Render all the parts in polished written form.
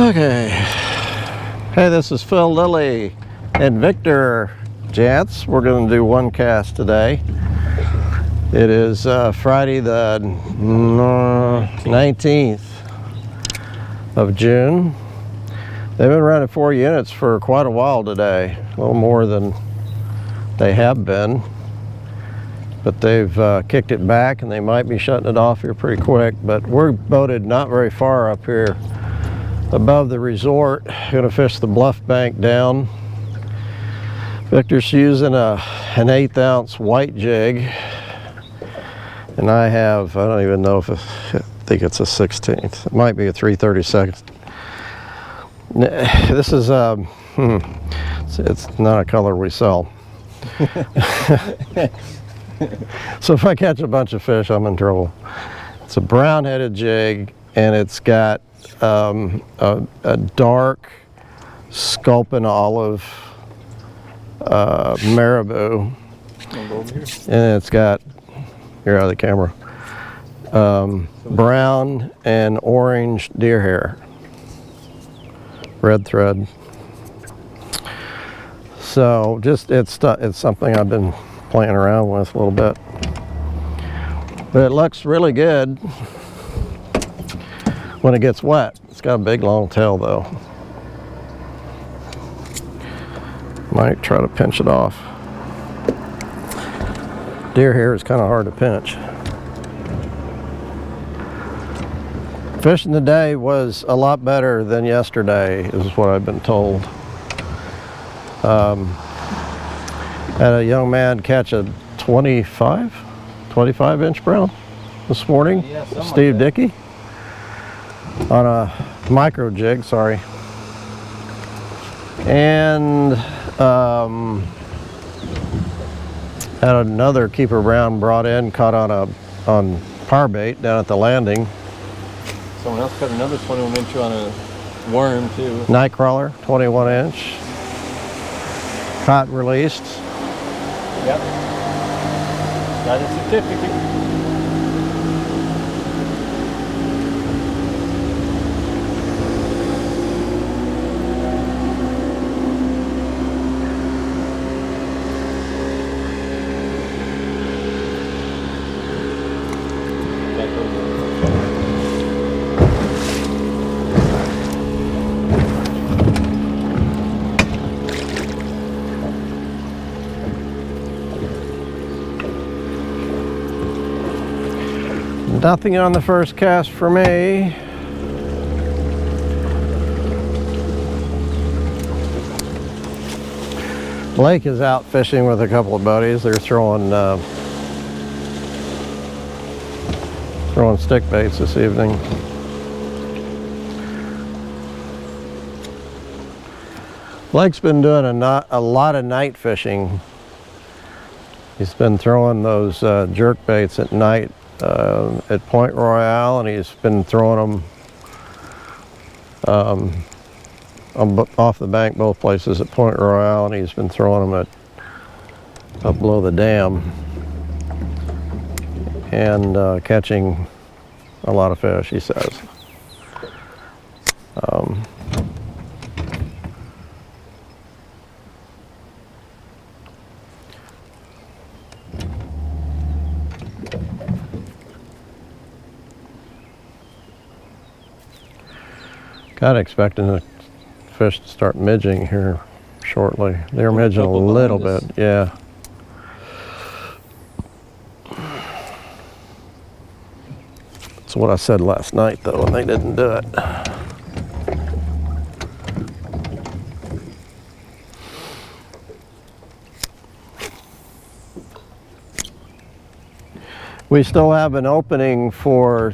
Okay. Hey, this is Phil, Lilley, and Victor Jantz. We're going to do one cast today. It is Friday the 19th of June. They've been running 4 units for quite a while today, a little more than they have been. But they've kicked it back and they might be shutting it off here pretty quick. But we're boated not very far up here above the resort. Gonna fish the bluff bank down. Victor's using an 1/8 ounce white jig. And I don't even know if I think it's a 16th. It might be a 3/32. This is, it's not a color we sell. So if I catch a bunch of fish, I'm in trouble. It's a brown-headed jig, and it's got a dark sculpin olive marabou, and it's got, you're out of the camera, brown and orange deer hair, red thread. So just it's something I've been playing around with a little bit, but it looks really good when it gets wet. It's got a big long tail though. Might try to pinch it off. Deer hair is kind of hard to pinch. Fishing today was a lot better than yesterday, is what I've been told. Had a young man catch a 25 inch brown this morning, yeah, Steve like Dickey, on a micro jig, sorry. And had another keeper brown brought in, caught on par bait down at the landing. Someone else caught another 21 inch on a worm too. Night crawler, 21 inch. Caught and released. Yep. Got a certificate. Nothing on the first cast for me. Blake is out fishing with a couple of buddies. They're throwing stick baits this evening. Blake's been doing a lot of night fishing. He's been throwing those jerk baits at night at Point Royale, and he's been throwing them off the bank both places at Point Royale, and he's been throwing them up below the dam, and catching a lot of fish, he says. Kind of expecting the fish to start midging here shortly. They're midging a little bit, yeah. That's what I said last night though, and they didn't do it. We still have an opening for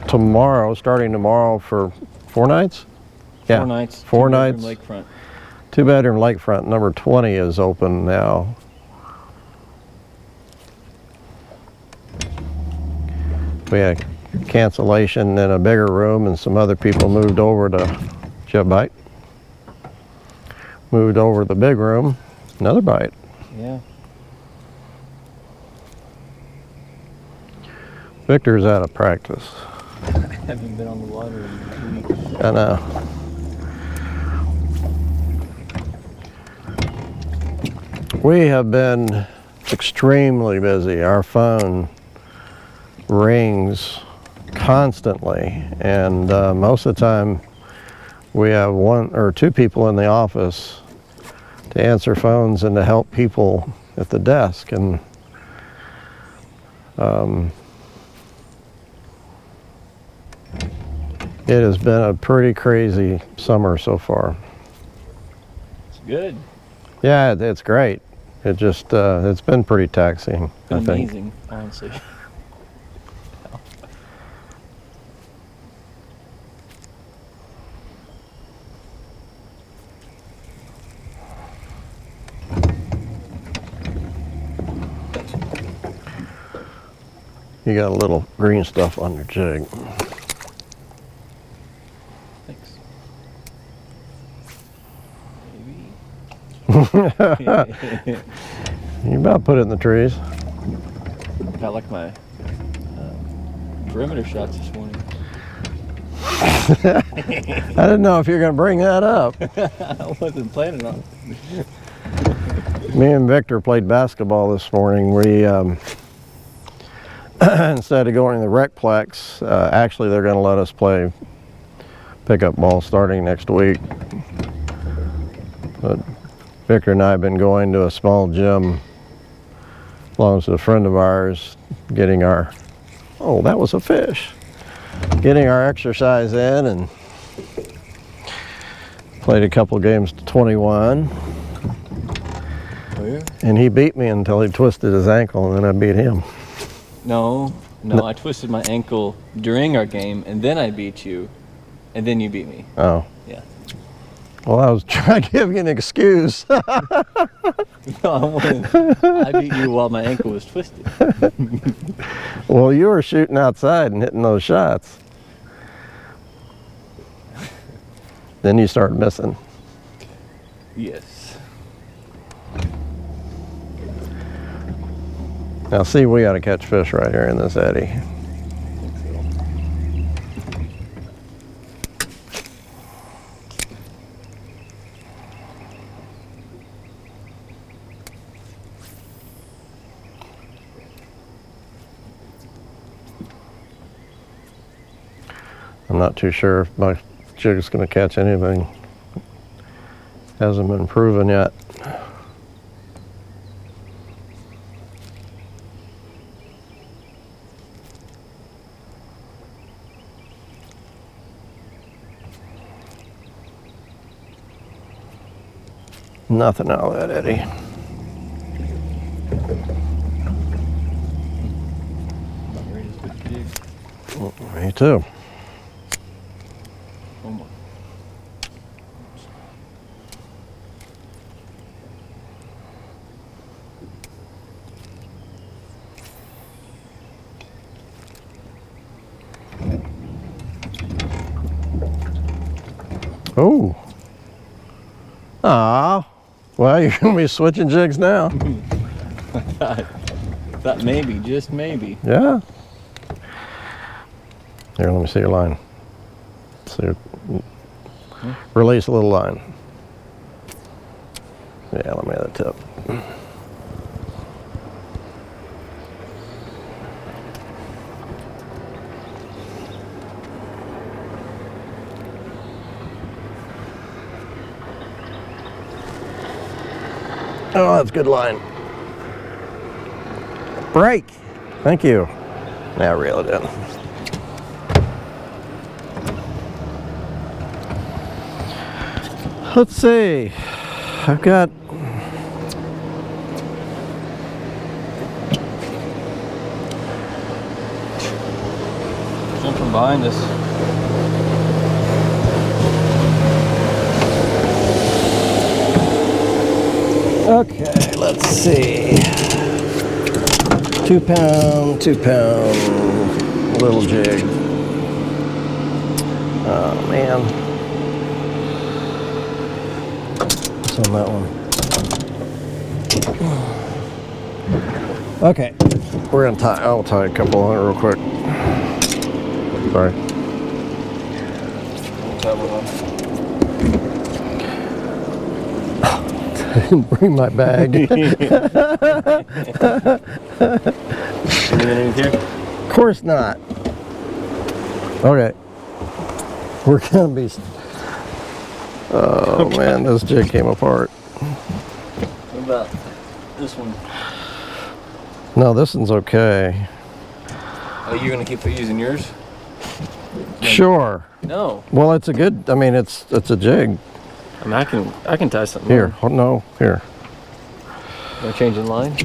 tomorrow, starting tomorrow, for 4 nights? Yeah, 4 nights. 4 nights. Lakefront. 2-bedroom lakefront. Number 20 is open now. We had cancellation in a bigger room, and some other people moved over to, did you have a bite? Moved over to the big room. Another bite. Yeah. Victor's out of practice. I haven't been on the water in 2 weeks. I know. We have been extremely busy. Our phone rings constantly, and most of the time we have 1 or 2 people in the office to answer phones and to help people at the desk. And it has been a pretty crazy summer so far. It's good. Yeah, it's great. It just, it's been pretty taxing, I think. Amazing, honestly. You got a little green stuff on your jig. Thanks. You about put it in the trees. Got like my perimeter shots this morning. I didn't know if you were going to bring that up. I wasn't planning on it. Me and Victor played basketball this morning. We, instead of going to the recplex, actually they're going to let us play pickup ball starting next week. But Victor and I have been going to a small gym, belongs to a friend of ours, getting our, oh, that was a fish, getting our exercise in, and played a couple games to 21. Oh, yeah? And he beat me until he twisted his ankle, and then I beat him. No, I twisted my ankle during our game, and then I beat you, and then you beat me. Oh. Yeah. Well, I was trying to give you an excuse. No, I beat you while my ankle was twisted. Well, you were shooting outside and hitting those shots. Then you started missing. Yes. Now see, we got to catch fish right here in this eddy. I'm not too sure if my jig's going to catch anything. Hasn't been proven yet. Nothing out of that eddy. About ready to switch jigs. Me too. One more. Oh. Ah. Well, you're going to be switching jigs now. Thought maybe, just maybe. Yeah. Here, let me see your line. See, release a little line. Yeah, let me have that tip. Oh, that's good line. Break. Thank you. Now reel it in. Let's see. I've got Jumping behind us. okay, let's see. 2 pound, 2 pound little jig. Oh man. What's on that one? Okay, we're gonna tie, I'll tie a couple on it real quick. Sorry. didn't bring my bag. Anything underneath here? Of course not. Okay. We're gonna be. Oh man, this jig came apart. What about this one? No, this one's okay. Oh, you're gonna keep using yours? Sure. No. Well, it's a good. I mean, it's a jig. I mean, I can tie something. Here. Oh, no. Here. No change in line?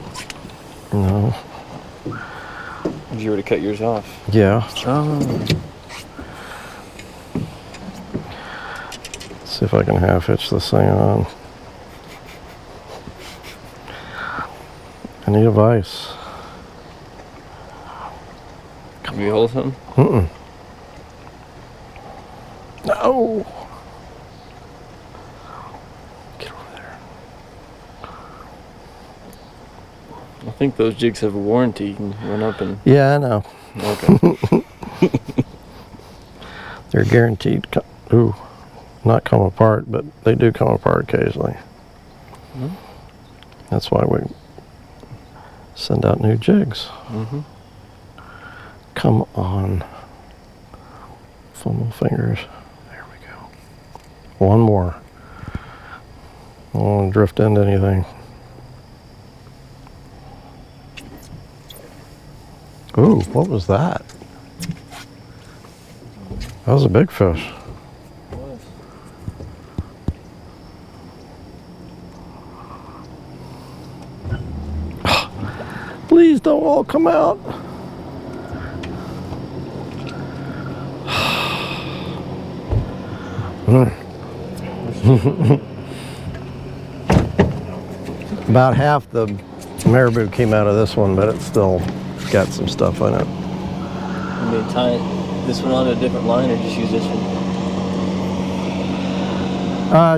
No. You already cut yours off. Yeah. Oh. See if I can half hitch this thing on. I need a vise. Can you hold something? Mm-mm. No. Get over there. I think those jigs have a warranty. You can run up and... Yeah, I know. Okay. They're guaranteed. Ooh, not come apart, but they do come apart occasionally. Mm-hmm. That's why we send out new jigs. Mm-hmm. Come on. Fumble fingers. There we go. One more. I don't want to drift into anything. Ooh, what was that? That was a big fish. Please don't all come out. About half the marabou came out of this one, but it's still got some stuff in it. You may tie this one on to a different line or just use this one?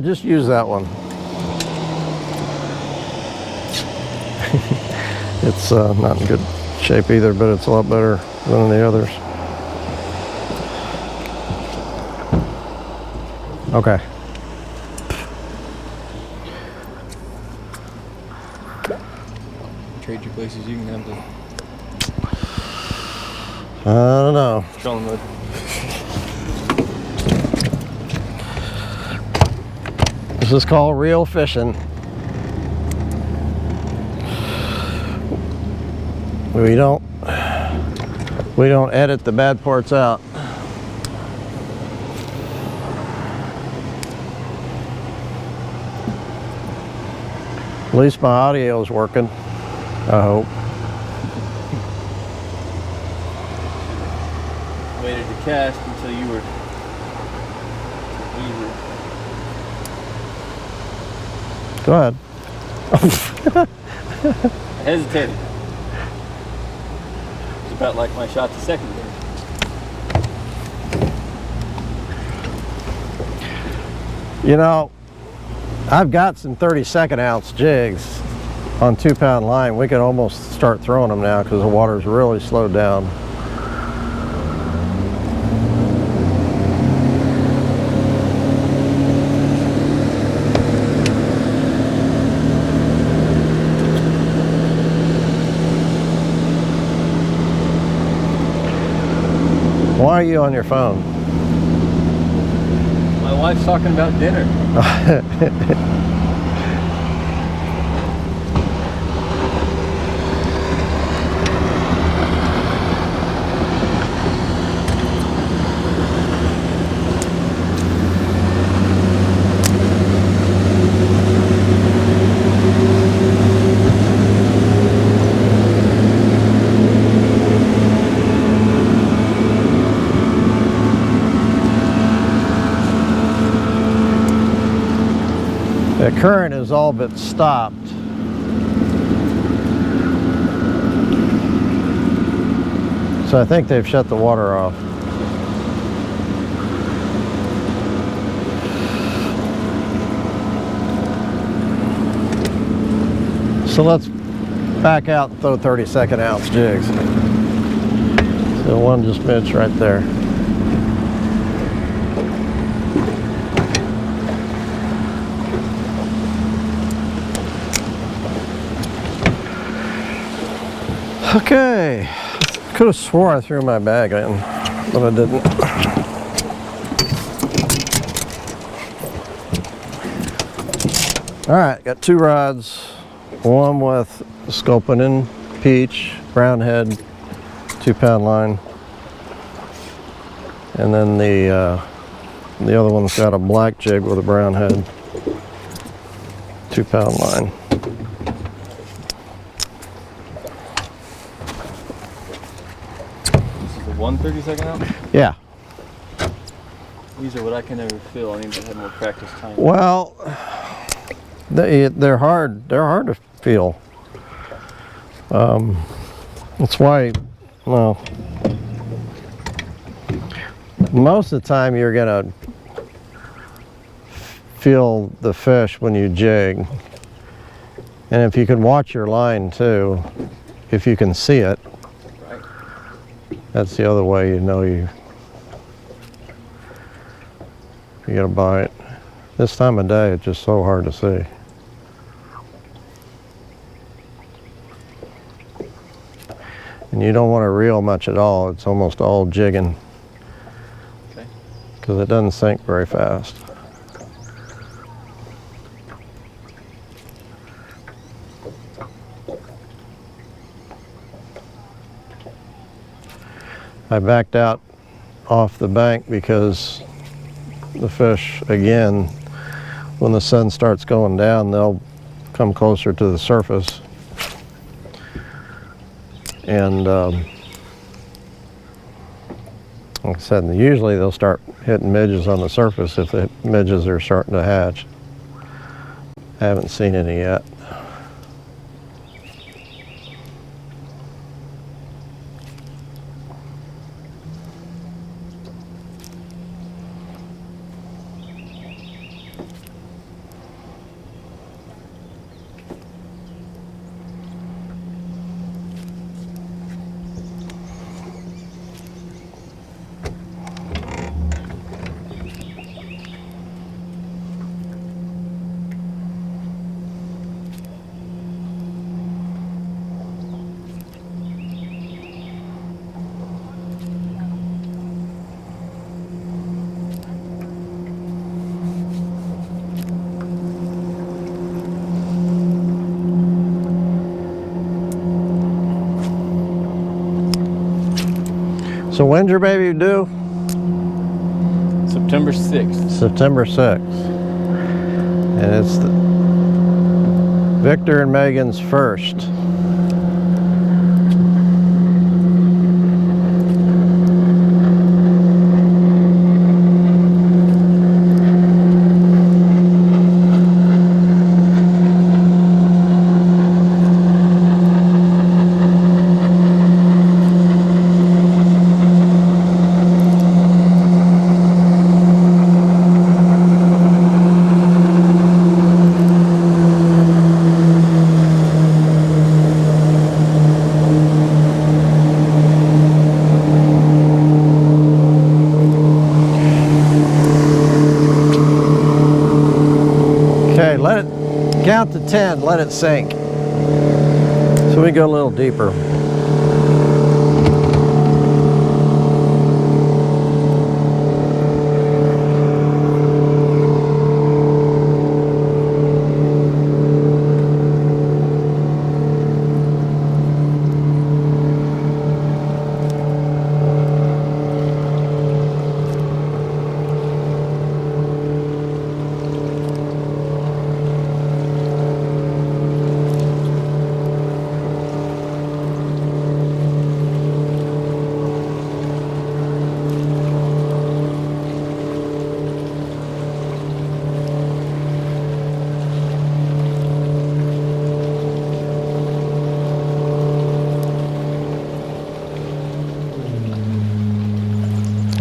Just use that one. It's not in good shape either, but it's a lot better than the others. Okay. Trade your places, you can have the I don't know. trolling mode. This is called real fishing. We don't edit the bad parts out. At least my audio is working, I hope. Waited to cast until you were Go ahead. I hesitated. It's about like my shot to second base. You know, I've got some 32nd ounce jigs on 2-pound line. We could almost start throwing them now because the water's really slowed down. Why are you on your phone? My wife's talking about dinner. The current is all but stopped. So I think they've shut the water off. So let's back out and throw 32nd ounce jigs. So one just missed right there. Okay, could have swore I threw my bag in, but I didn't. All right, got 2 rods, one with sculpin peach, brown head, 2-pound line, and then the other one's got a black jig with a brown head, 2-pound line. This is the 1/32 ounce? Yeah. These are what I can never feel. I need to have more practice time. Well, they're hard to feel. That's why, well, most of the time you're gonna feel the fish when you jig, and if you can watch your line too, if you can see it, Right. that's the other way you know you get a bite. This time of day it's just so hard to see. And you don't want to reel much at all. It's almost all jigging. Okay. Because it doesn't sink very fast. I backed out off the bank because the fish, again, when the sun starts going down, they'll come closer to the surface. And like I said, usually they'll start hitting midges on the surface if the midges are starting to hatch. I haven't seen any yet. So when's your baby due? September 6th. September 6th. And it's Victor and Megan's first. Okay, let it count to 10, let it sink. So we go a little deeper.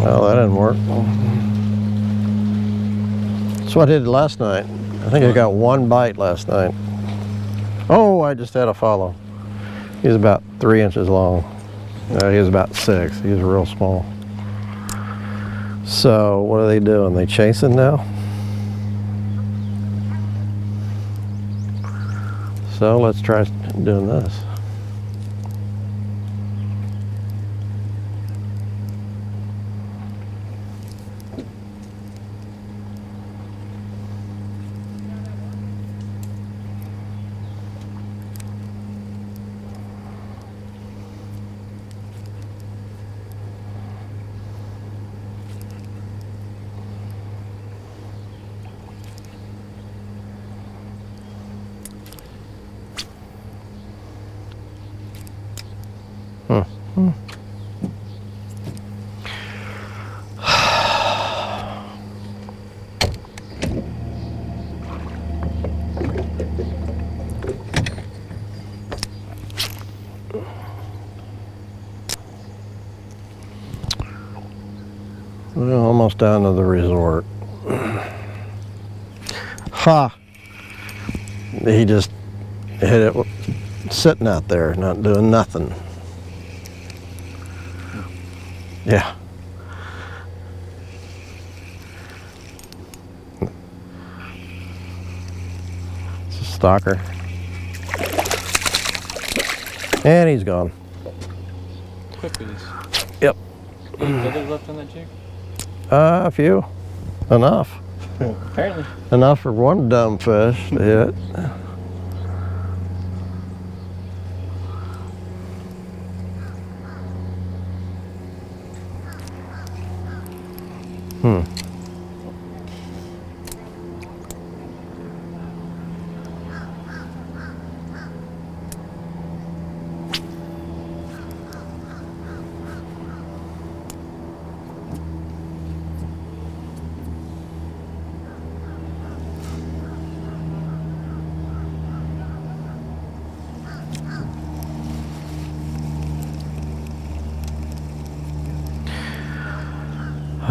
Oh, that didn't work. That's what I did last night. I think I got 1 bite last night. Oh, I just had a follow. He's about 3 inches long. He was about 6. He's real small. So what are they doing? They chasing now? So let's try doing this. We're almost down to the resort. Ha! He just hit it sitting out there, not doing nothing. Yeah. It's a stalker. And he's gone. Quick release. Yep. Any feathers left on that jig? A few. Enough. Apparently. Enough for one dumb fish to hit.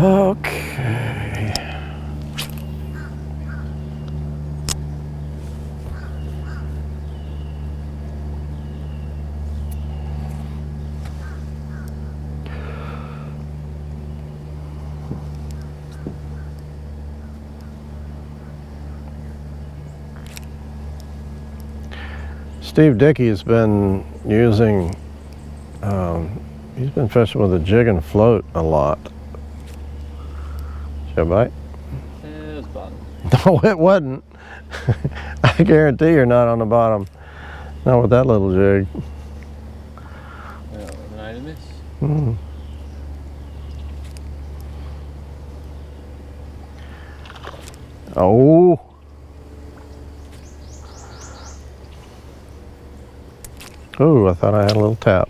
Okay. Steve Dickey's been using, he's been fishing with a jig and float a lot. Did you bite? It was bottom. No, it wasn't. I guarantee you're not on the bottom. Not with that little jig. Well, an item miss. Mm. Oh. Oh, I thought I had a little tap.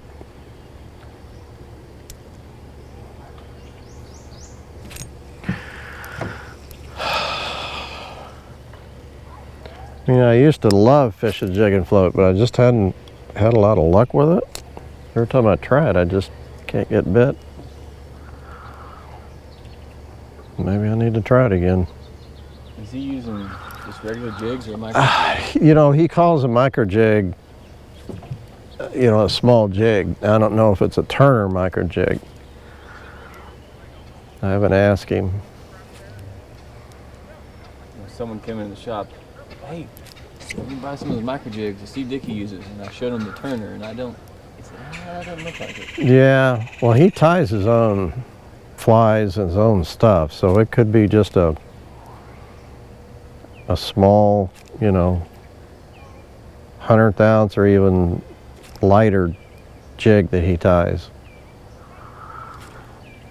I mean, I used to love fishing jig and float, but I just hadn't had a lot of luck with it. Every time I try it, I just can't get bit. Maybe I need to try it again. Is he using just regular jigs or micro jigs? You know, he calls a micro jig, you know, a small jig. I don't know if it's a Turner micro jig. I haven't asked him. Someone came in the shop. Hey, let me buy some of the micro jigs that Steve Dickey uses, and I showed him the Turner, and I don't. He said, that doesn't look like it. Yeah, well, he ties his own flies and his own stuff, so it could be just a small, you know, 100th ounce or even lighter jig that he ties.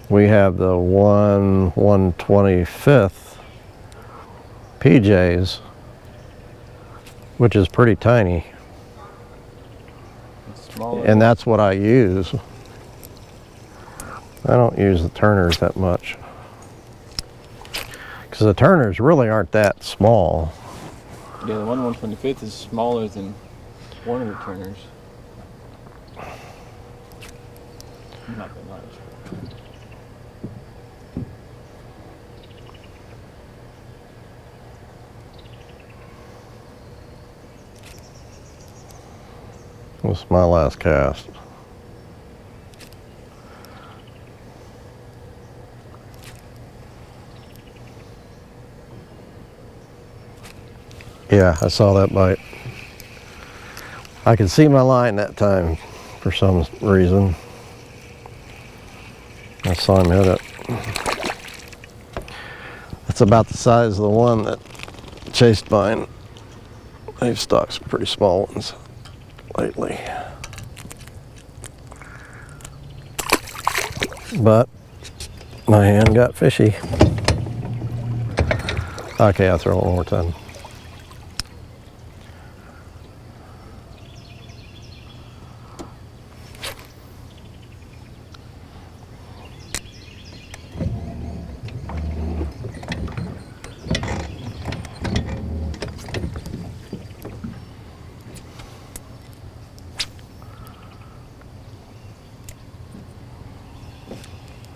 We have the 1/125th PJs, which is pretty tiny. It's smaller. And that's what I use. I don't use the Turners that much. Because the Turners really aren't that small. Yeah, the 1/125th is smaller than one of the Turners. Not that much. This is my last cast. Yeah, I saw that bite. I could see my line that time for some reason. I saw him hit it. That's about the size of the one that chased mine. They've stocked some pretty small ones lately. But my hand got fishy. Okay, I'll throw it one more time.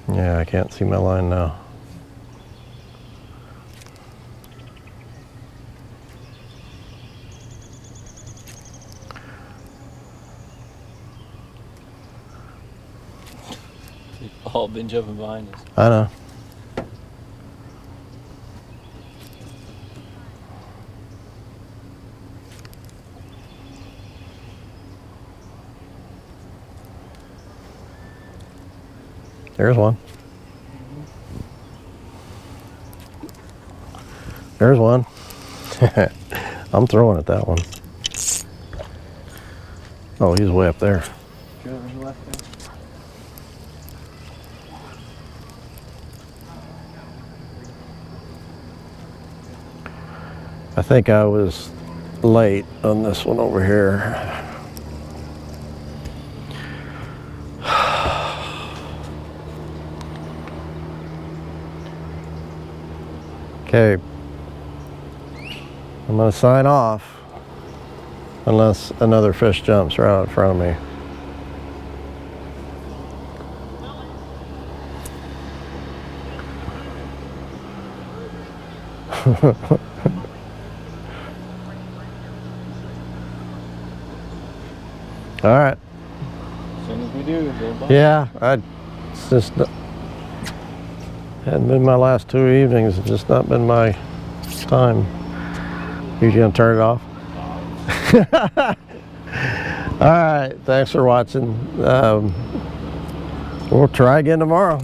Yeah, I can't see my line now. They've all been jumping behind us. I know. There's one. There's one. I'm throwing at that one. Oh, he's way up there. Go on the left there. I think I was late on this one over here. Okay, I'm gonna sign off unless another fish jumps right out in front of me. All right. As soon as we do, they'll bite. Yeah, it's just hadn't been my last 2 evenings. It's just not been my time. You gonna turn it off? All right. Thanks for watching. We'll try again tomorrow.